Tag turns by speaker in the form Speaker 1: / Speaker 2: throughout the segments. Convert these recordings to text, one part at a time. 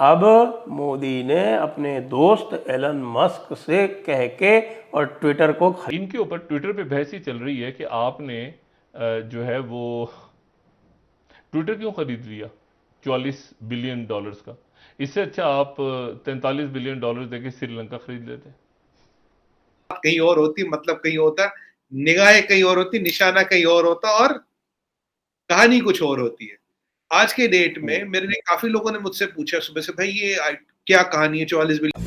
Speaker 1: अब मोदी ने अपने दोस्त एलन मस्क से कह के और ट्विटर को
Speaker 2: इनके ऊपर ट्विटर पे बहस ही चल रही है कि आपने जो है वो ट्विटर क्यों खरीद लिया 44 बिलियन डॉलर्स का। इससे अच्छा आप 43 बिलियन डॉलर देके श्रीलंका खरीद लेते।
Speaker 3: कहीं और होती, मतलब कहीं होता, निगाहें कहीं और होती, निशाना कहीं और होता और कहानी कुछ और होती है। आज के डेट में मेरे काफी लोगों ने मुझसे पूछा सुबह से, भाई ये क्या कहानी है 44 बिलियन।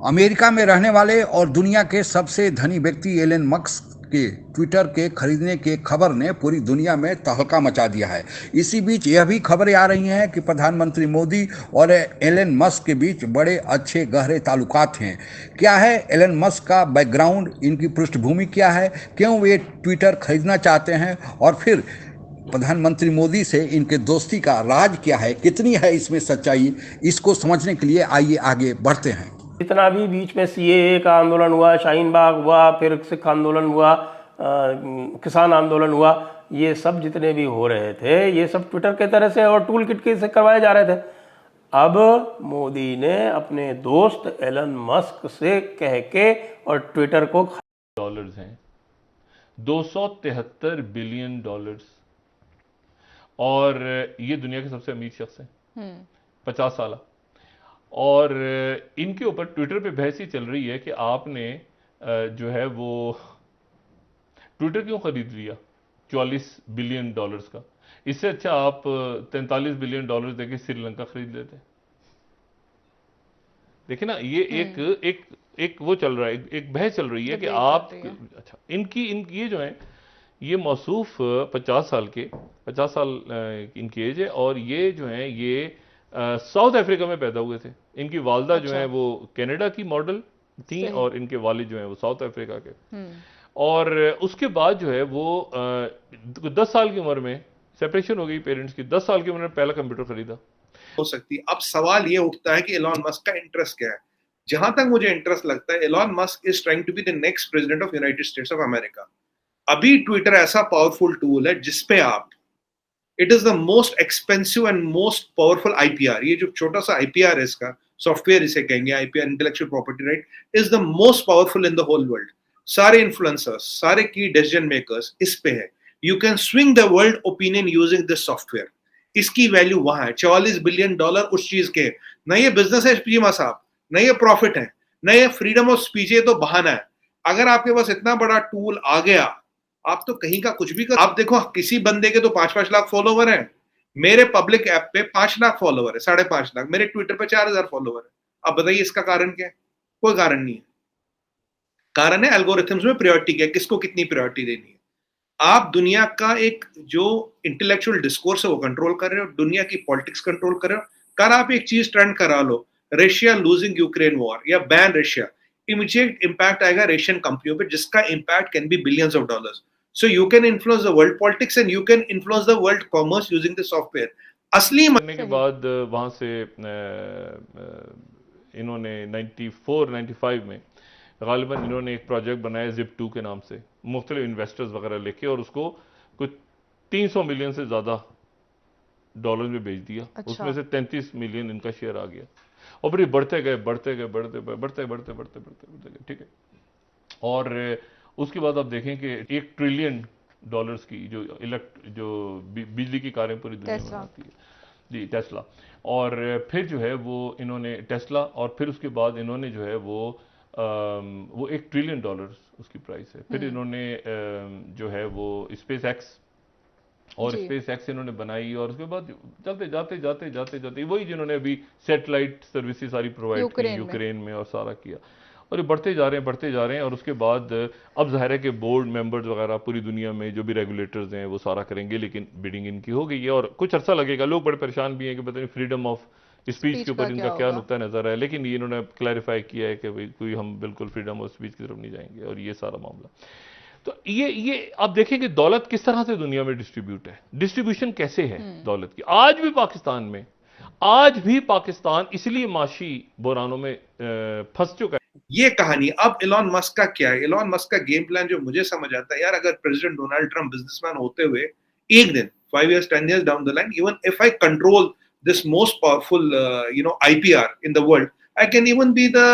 Speaker 4: अमेरिका में रहने वाले और दुनिया के सबसे धनी व्यक्ति एलन मस्क के ट्विटर के खरीदने की खबर ने पूरी दुनिया में तहलका मचा दिया है। इसी बीच यह भी खबरें आ रही हैं कि प्रधानमंत्री मोदी और एलन मस्क के बीच बड़े अच्छे गहरे ताल्लुकात हैं। क्या है एलन मस्क का बैकग्राउंड, इनकी पृष्ठभूमि क्या है, क्यों वे ट्विटर खरीदना चाहते हैं, और फिर प्रधानमंत्री मोदी से इनके दोस्ती का राज क्या है, कितनी है इसमें सच्चाई, इसको समझने के लिए आइए आगे बढ़ते हैं।
Speaker 1: जितना भी बीच में सीएए का आंदोलन हुआ, शाहीन बाग हुआ, फिर सिख आंदोलन हुआ, किसान आंदोलन हुआ, ये सब जितने भी हो रहे थे ये सब ट्विटर के तरह से और टूल किट के से करवाए जा रहे थे। अब मोदी ने अपने दोस्त एलन मस्क से कह के और ट्विटर को
Speaker 2: डॉलर्स हैं 273 बिलियन डॉलर्स, और ये दुनिया के सबसे अमीर शख्स हैं 50 साल। और इनके ऊपर ट्विटर पे बहस ही चल रही है कि आपने जो है वो ट्विटर क्यों खरीद लिया 44 बिलियन डॉलर्स का। इससे अच्छा आप 43 बिलियन डॉलर देके श्रीलंका खरीद लेते। देखिए ना, ये एक वो चल रहा है, एक बहस चल रही है कि आप अच्छा इनकी ये जो है ये मौसूफ 50 साल इनकी एज है, और ये जो है ये साउथ अफ्रीका में पैदा हुए थे। इनकी वालदा जो है वो कनाडा की मॉडल थी और इनके वालिद जो है वो साउथ अफ्रीका के। और उसके बाद जो है वो 10 साल की उम्र में सेपरेशन हो गई पेरेंट्स की। 10 साल की उम्र में पहला कंप्यूटर खरीदा
Speaker 3: हो सकती है। अब सवाल ये उठता है कि एलन मस्क का इंटरेस्ट क्या है। जहां तक मुझे इंटरेस्ट लगता है, Elon Musk is trying to be the next president of United States of America. अभी ट्विटर ऐसा पावरफुल टूल है जिसपे आप, it is the most expensive and most powerful IPR, ये जो छोटा सा आईपीआर है इसका सॉफ्टवेयर इसे कहेंगे, IPR intellectual property right, is the most powerful in the whole world. सारे इन्फ्लुएंसर्स, सारे की डिसीजन मेकर्स इस पे है। You can swing the world opinion using this software. इसकी वैल्यू वहां है। 44 बिलियन डॉलर उस चीज के, न ये बिजनेस है पीएम साहब, न ये प्रॉफिट है, न ये फ्रीडम ऑफ स्पीच है, तो बहाना है। अगर आपके पास इतना बड़ा टूल आ गया, आप तो कहीं का कुछ भी कर। आप देखो किसी बंदे के तो 5-5 लाख फॉलोवर हैं। मेरे पब्लिक ऐप पे 5 लाख फॉलोवर है, 5.5 लाख। मेरे ट्विटर पे 4000 फॉलोवर है। अब बताइए इसका कारण क्या है? कोई कारण नहीं है। कारण है एल्गोरिथम्स में प्रायोरिटी क्या है, किसको कितनी प्रायोरिटी देनी है। आप दुनिया का एक जो इंटेलेक्चुअल डिस्कोर्स है वो कंट्रोल कर रहे हो, दुनिया की पॉलिटिक्स कंट्रोल कर रहे हो। कर आप एक चीज ट्रेंड करा लो, रशिया लूजिंग यूक्रेन वॉर या बैन रशिया, इमीडिएट इंपैक्ट आएगा रशियन कंपनियों पे, जिसका impact can be billions of dollars. So you can influence the world politics and you can influence the world commerce using the software. असली
Speaker 2: करने के बाद वहां से इन्होंने 94-95 में गालिबन इन्होंने एक प्रोजेक्ट बनाया Zip2 के नाम से, मुख्तलिफ इन्वेस्टर्स वगैरह लेके, और उसको कुछ 300 मिलियन से ज्यादा डॉलर में बेच दिया। उसमें से 33 मिलियन इनका शेयर आ गया, और फिर बढ़ते गए, ठीक है। और उसके बाद आप देखें कि 1 ट्रिलियन डॉलर्स की जो बिजली की कारें पूरी दुनिया में आती है जी, टेस्ला। और फिर जो है वो इन्होंने टेस्ला, और फिर उसके बाद इन्होंने जो है वो 1 ट्रिलियन डॉलर्स उसकी प्राइस है। फिर इन्होंने जो है वो स्पेस एक्स, और स्पेस एक्स इन्होंने बनाई, और उसके बाद जाते वही जिन्होंने अभी सैटेलाइट सर्विसेज सारी प्रोवाइड की यूक्रेन में और सारा किया, और ये बढ़ते जा रहे हैं। और उसके बाद अब ज़ाहिर है कि बोर्ड मेंबर्स वगैरह पूरी दुनिया में जो भी रेगुलेटर्स हैं वो सारा करेंगे, लेकिन बिडिंग इनकी हो गई है और कुछ अर्सा लगेगा। लोग बड़े परेशान भी हैं कि पता नहीं फ्रीडम ऑफ स्पीच के ऊपर इनका क्या नुक्ता नज़र है, लेकिन ये इन्होंने क्लैरिफाई किया है कि भाई कोई हम बिल्कुल फ्रीडम ऑफ स्पीच की तरफ नहीं जाएंगे, और ये सारा मामला। तो ये आप देखें कि दौलत किस तरह से दुनिया में डिस्ट्रीब्यूट है, डिस्ट्रीब्यूशन कैसे है दौलत की। आज भी पाकिस्तान इसलिए माशी बुरानों में फंस चुका है।
Speaker 3: ये कहानी। अब एलॉन मस्क का क्या है? एलॉन मस्क का गेम प्लान जो मुझे समझ आता है, यार अगर प्रेसिडेंट डोनाल्ड ट्रंप बिजनेसमैन होते हुए एक दिन 5 years 10 years down the line, even if I control this most powerful IPR in the world, I can even be the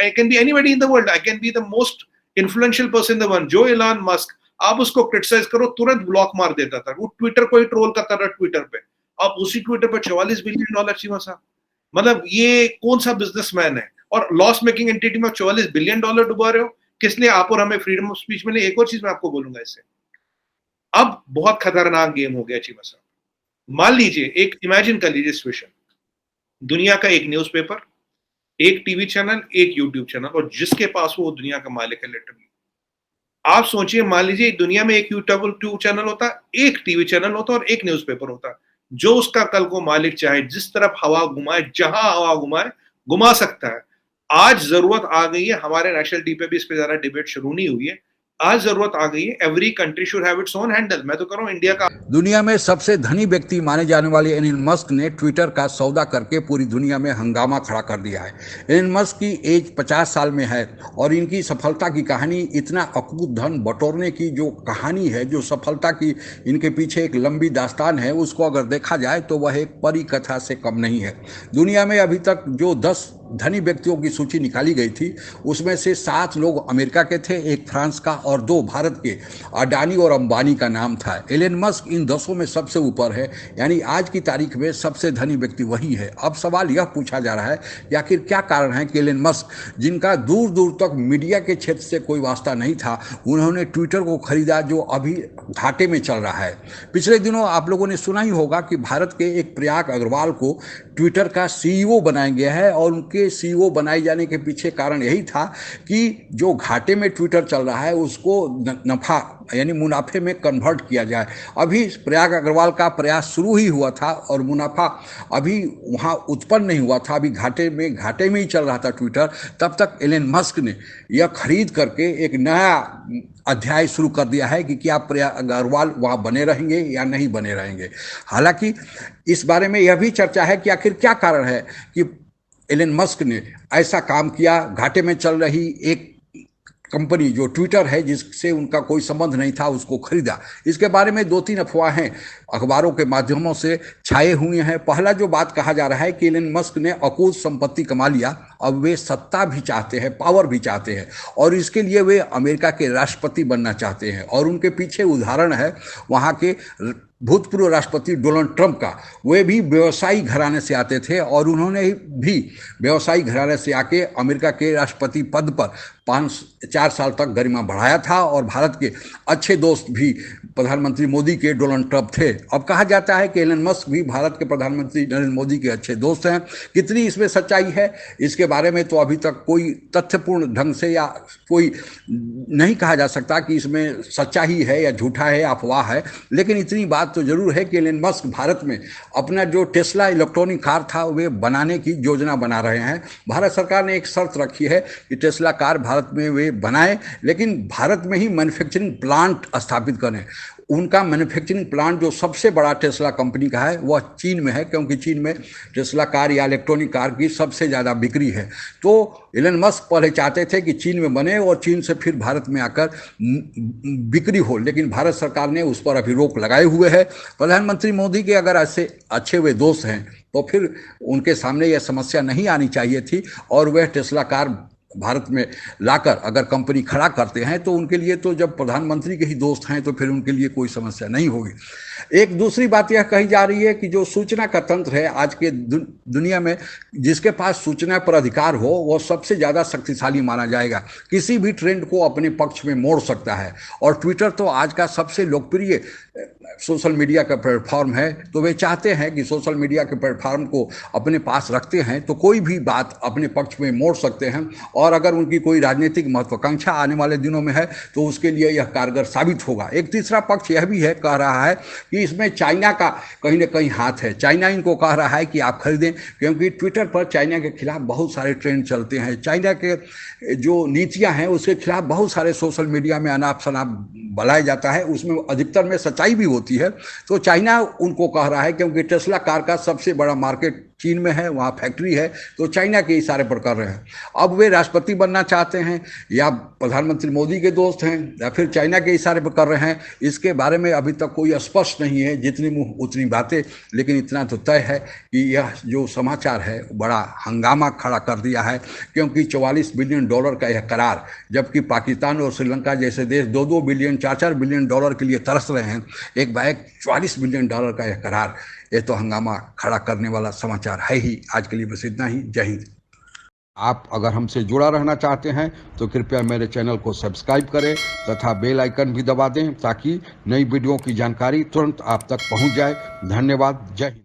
Speaker 3: I can be anybody in the world, I can be the most influential person in the world. जो Elon Musk, आप उसको criticise करो तुरंत block मार देता था, वो Twitter को ही ट्रोल करता था ट्विटर पे। अब उसी ट्विटर पे $44 बिलियन चीमा साहब, मतलब ये कौन सा बिजनेसमैन है? और लॉस मेकिंग एंटिटी में $44 बिलियन डुबा रहे हो, किस लिए? आप और हमें फ्रीडम ऑफ स्पीच मिले। एक और चीज मैं आपको बोलूंगा इससे, अब बहुत खतरनाक गेम हो गया चीमा साहब। मान लीजिए, एक इमेजिन कर लीजिए सिचुएशन, दुनिया का एक न्यूज़पेपर, एक टीवी चैनल, एक यूट्यूब चैनल, और जिसके पास वो दुनिया का मालिक है लिटरली। आप सोचिए, मान लीजिए दुनिया में एक यूट्यूब चैनल होता, एक टीवी चैनल होता और एक न्यूज़पेपर होता, जो उसका कल को मालिक चाहे जिस तरफ हवा घुमाए, जहां हवा घुमाए घुमा सकता है। आज जरूरत आ गई है, हमारे नेशनल टी पे भी इस पे ज्यादा डिबेट शुरू नहीं हुई है, आज जरूरत आ गई है, every country should have its own handle. मैं तो कह रहा हूं इंडिया का।
Speaker 4: दुनिया में सबसे धनी व्यक्ति माने जाने वाले एलन मस्क ने ट्विटर का सौदा करके पूरी दुनिया में हंगामा खड़ा कर दिया है। एलन मस्क की एज 50 साल में है और इनकी सफलता की कहानी, इतना अकूत धन बटोरने की जो कहानी है, जो सफलता की इनके पीछे एक लंबी दास्तान है, उसको अगर देखा जाए तो वह एक परी कथा से कम नहीं है। दुनिया में अभी तक जो 10 धनी व्यक्तियों की सूची निकाली गई थी, उसमें से 7 लोग अमेरिका के थे, एक फ्रांस का और 2 भारत के, अडानी और अंबानी का नाम था। एलन मस्क इन 10 में सबसे ऊपर है, यानी आज की तारीख में सबसे धनी व्यक्ति वही है। अब सवाल यह पूछा जा रहा है कि आखिर क्या कारण है कि एलन मस्क, जिनका दूर दूर तक मीडिया के क्षेत्र से कोई वास्ता नहीं था, उन्होंने ट्विटर को खरीदा जो अभी घाटे में चल रहा है। पिछले दिनों आप लोगों ने सुना ही होगा कि भारत के एक प्रयाग अग्रवाल को ट्विटर का सीईओ बनाया गया है, और उनके सीईओ बनाए जाने के पीछे कारण यही था कि जो घाटे में ट्विटर चल रहा है उसको नफा यानी मुनाफे में कन्वर्ट किया जाए। अभी प्रयाग अग्रवाल का प्रयास शुरू ही हुआ था और मुनाफा अभी वहाँ उत्पन्न नहीं हुआ था, अभी घाटे में ही चल रहा था ट्विटर। तब तक एलन मस्क ने यह खरीद करके एक नया अध्याय शुरू कर दिया है कि क्या प्रयाग अग्रवाल वहाँ बने रहेंगे या नहीं बने रहेंगे। हालांकि इस बारे में यह भी चर्चा है कि आखिर क्या कारण है कि एलन मस्क ने ऐसा काम किया। घाटे में चल रही एक कंपनी जो ट्विटर है, जिससे उनका कोई संबंध नहीं था, उसको खरीदा। इसके बारे में 2-3 अफवाहें अखबारों के माध्यमों से छाए हुए हैं। पहला जो बात कहा जा रहा है कि एलन मस्क ने अकूत संपत्ति कमा लिया, अब वे सत्ता भी चाहते हैं, पावर भी चाहते हैं, और इसके लिए वे अमेरिका के राष्ट्रपति बनना चाहते हैं। और उनके पीछे उदाहरण है वहाँ के भूतपूर्व राष्ट्रपति डोनाल्ड ट्रंप का। वे भी व्यवसायी घराने से आते थे और उन्होंने भी व्यवसायी घराने से आके अमेरिका के राष्ट्रपति पद पर 4 साल तक गरिमा बढ़ाया था। और भारत के अच्छे दोस्त भी प्रधानमंत्री मोदी के डोनाल्ड ट्रंप थे। अब कहा जाता है कि एलन मस्क भी भारत के प्रधानमंत्री नरेंद्र मोदी के अच्छे दोस्त हैं। कितनी इसमें सच्चाई है, इसके बारे में तो अभी तक कोई तथ्यपूर्ण ढंग से या कोई नहीं कहा जा सकता कि इसमें सच्चाई है या झूठा है, अफवाह है। लेकिन इतनी बात तो जरूर है कि एलन मस्क भारत में अपना जो टेस्ला इलेक्ट्रॉनिक कार था वे बनाने की योजना बना रहे हैं। भारत सरकार ने एक शर्त रखी है कि टेस्ला कार भारत में वे बनाए, लेकिन भारत में ही मैन्युफैक्चरिंग प्लांट स्थापित करें। उनका मैन्युफैक्चरिंग प्लांट जो सबसे बड़ा टेस्ला कंपनी का है वह चीन में है, क्योंकि चीन में टेस्ला कार या इलेक्ट्रॉनिक कार की सबसे ज़्यादा बिक्री है। तो एलन मस्क पहले चाहते थे कि चीन में बने और चीन से फिर भारत में आकर बिक्री हो, लेकिन भारत सरकार ने उस पर अभी रोक लगाए हुए है। प्रधानमंत्री मोदी के अगर ऐसे अच्छे हुए दोस्त हैं तो फिर उनके सामने यह समस्या नहीं आनी चाहिए थी, और वह टेस्ला कार भारत में लाकर अगर कंपनी खड़ा करते हैं तो उनके लिए, तो जब प्रधानमंत्री के ही दोस्त हैं तो फिर उनके लिए कोई समस्या नहीं होगी। एक दूसरी बात यह कही जा रही है कि जो सूचना का तंत्र है आज के दुनिया में, जिसके पास सूचना पर अधिकार हो वह सबसे ज़्यादा शक्तिशाली माना जाएगा, किसी भी ट्रेंड को अपने पक्ष में मोड़ सकता है। और ट्विटर तो आज का सबसे लोकप्रिय सोशल मीडिया का प्लेटफॉर्म है, तो वे चाहते हैं कि सोशल मीडिया के प्लेटफॉर्म को अपने पास रखते हैं तो कोई भी बात अपने पक्ष में मोड़ सकते हैं, और अगर उनकी कोई राजनीतिक महत्वाकांक्षा आने वाले दिनों में है तो उसके लिए यह कारगर साबित होगा। एक तीसरा पक्ष यह भी है, कह रहा है कि इसमें चाइना का कहीं ना कहीं हाथ है। चाइना इनको कह रहा है कि आप खरीदें, क्योंकि ट्विटर पर चाइना के खिलाफ बहुत सारे ट्रेंड चलते हैं। चाइना के जो नीतियाँ हैं उसके खिलाफ बहुत सारे सोशल मीडिया में अनाप शनाप बुलाया जाता है, उसमें अधिकतर में सच्चाई भी होती है। तो चाइना उनको कह रहा है, क्योंकि टेस्ला कार का सबसे बड़ा मार्केट चीन में है, वहाँ फैक्ट्री है, तो चाइना के इशारे पर कर रहे हैं। अब वे राष्ट्रपति बनना चाहते हैं या प्रधानमंत्री मोदी के दोस्त हैं या फिर चाइना के इशारे पर कर रहे हैं, इसके बारे में अभी तक कोई स्पष्ट नहीं है, जितनी मुँह उतनी बातें। लेकिन इतना तो तय है कि यह जो समाचार है बड़ा हंगामा खड़ा कर दिया है, क्योंकि $44 बिलियन का यह करार, जबकि पाकिस्तान और श्रीलंका जैसे देश 2-2 बिलियन 4-4 बिलियन डॉलर के लिए तरस रहे हैं, एक बैग $44 बिलियन का यह करार, ये तो हंगामा खड़ा करने वाला समाचार है ही। आज के लिए बस इतना ही। जय हिंद। आप अगर हमसे जुड़ा रहना चाहते हैं तो कृपया मेरे चैनल को सब्सक्राइब करें तथा बेल आइकन भी दबा दें, ताकि नई वीडियो की जानकारी तुरंत आप तक पहुंच जाए। धन्यवाद। जय हिंद।